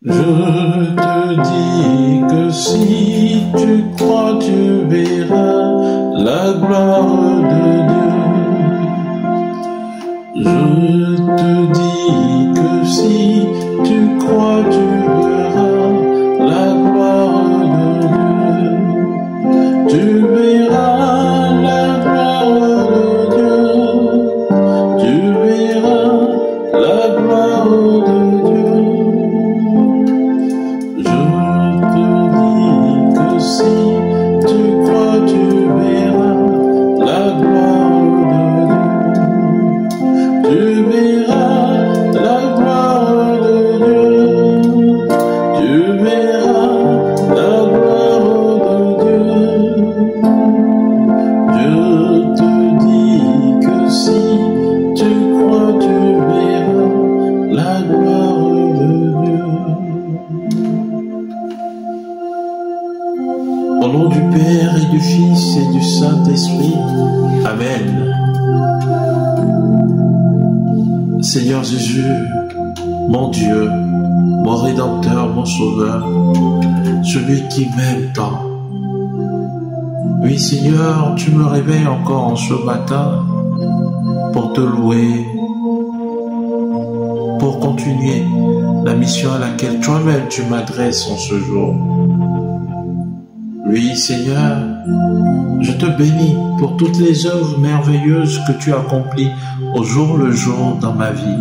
Je te dis que si tu crois, tu verras la gloire de Dieu. Je te dis que si tu crois, tu verras la gloire de Dieu. Tu verras la gloire de Dieu. Tu verras la gloire de Dieu. Au nom du Père et du Fils et du Saint-Esprit. Amen. Seigneur Jésus, mon Dieu, mon Rédempteur, mon Sauveur, celui qui m'aime tant. Oui Seigneur, tu me réveilles encore en ce matin pour te louer, pour continuer la mission à laquelle toi-même tu m'adresses en ce jour. Oui, Seigneur, je te bénis pour toutes les œuvres merveilleuses que tu accomplis au jour le jour dans ma vie.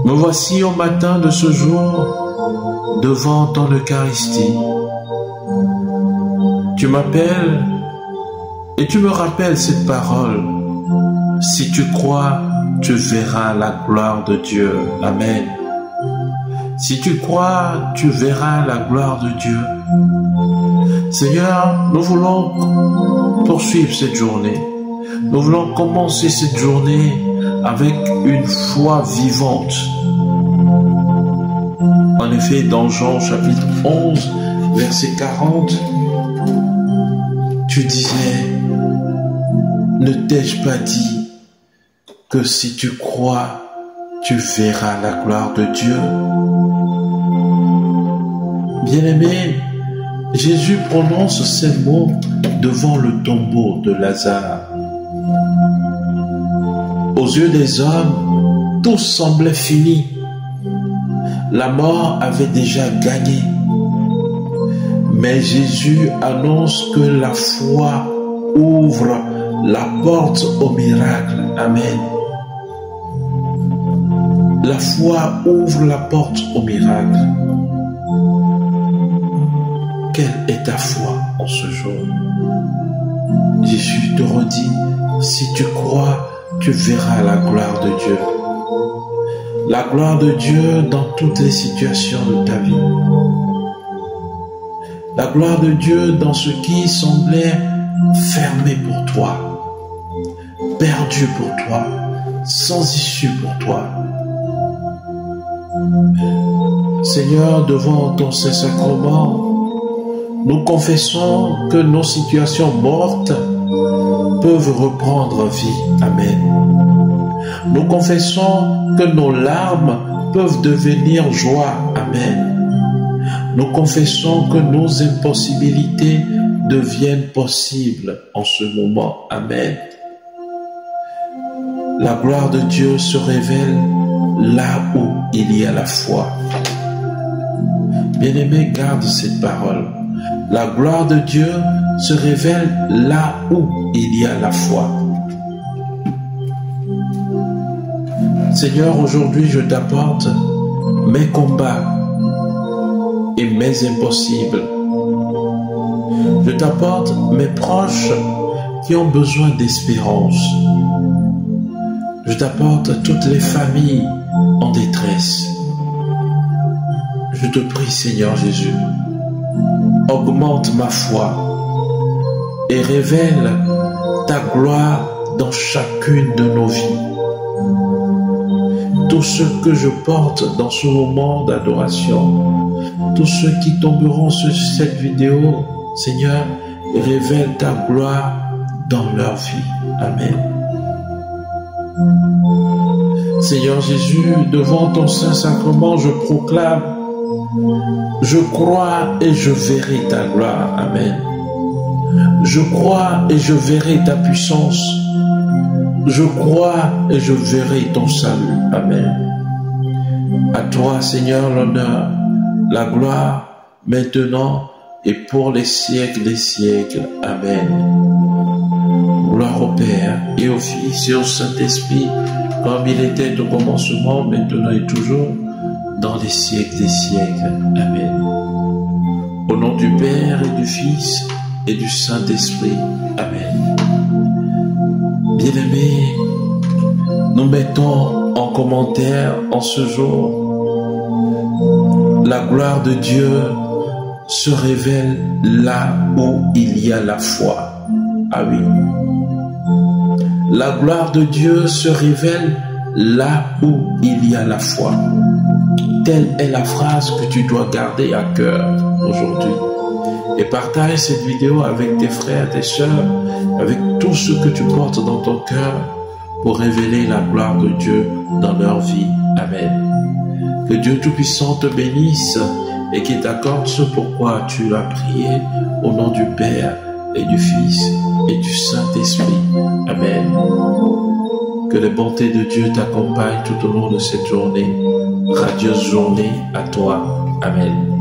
Me voici au matin de ce jour devant ton Eucharistie. Tu m'appelles et tu me rappelles cette parole. Si tu crois, tu verras la gloire de Dieu. Amen. Si tu crois, tu verras la gloire de Dieu. Seigneur, nous voulons poursuivre cette journée. Nous voulons commencer cette journée avec une foi vivante. En effet, dans Jean chapitre 11, verset 40, tu disais, ne t'ai-je pas dit que si tu crois, tu verras la gloire de Dieu? Bien-aimé, Jésus prononce ces mots devant le tombeau de Lazare. Aux yeux des hommes, tout semblait fini. La mort avait déjà gagné. Mais Jésus annonce que la foi ouvre la porte au miracle. Amen. La foi ouvre la porte au miracle. Quelle est ta foi en ce jour? Jésus te redit, si tu crois, tu verras la gloire de Dieu. La gloire de Dieu dans toutes les situations de ta vie. La gloire de Dieu dans ce qui semblait fermé pour toi, perdu pour toi, sans issue pour toi. Seigneur, devant ton Saint-Sacrement, nous confessons que nos situations mortes peuvent reprendre vie. Amen. Nous confessons que nos larmes peuvent devenir joie. Amen. Nous confessons que nos impossibilités deviennent possibles en ce moment. Amen. La gloire de Dieu se révèle là où il y a la foi. Bien-aimé, garde cette parole. La gloire de Dieu se révèle là où il y a la foi. Seigneur, aujourd'hui je t'apporte mes combats et mes impossibles. Je t'apporte mes proches qui ont besoin d'espérance. Je t'apporte toutes les familles en détresse. Je te prie, Seigneur Jésus, augmente ma foi et révèle ta gloire dans chacune de nos vies. Tous ceux que je porte dans ce moment d'adoration, tous ceux qui tomberont sur cette vidéo, Seigneur, révèle ta gloire dans leur vie. Amen. Seigneur Jésus, devant ton Saint-Sacrement, je proclame, je crois et je verrai ta gloire. Amen. Je crois et je verrai ta puissance. Je crois et je verrai ton salut. Amen. À toi, Seigneur, l'honneur, la gloire, maintenant et pour les siècles des siècles. Amen. Gloire au Père et au Fils et au Saint-Esprit, comme il était au commencement, maintenant et toujours, dans les siècles des siècles. Amen. Au nom du Père et du Fils et du Saint-Esprit. Amen. Bien-aimés, nous mettons en commentaire en ce jour, la gloire de Dieu se révèle là où il y a la foi. Ah oui. La gloire de Dieu se révèle là où il y a la foi. Telle est la phrase que tu dois garder à cœur aujourd'hui. Et partage cette vidéo avec tes frères, tes sœurs, avec tous ceux que tu portes dans ton cœur pour révéler la gloire de Dieu dans leur vie. Amen. Que Dieu Tout-Puissant te bénisse et qu'il t'accorde ce pourquoi tu as prié au nom du Père et du Fils et du Saint-Esprit. Amen. Que les bontés de Dieu t'accompagnent tout au long de cette journée. Radieuse journée à toi. Amen.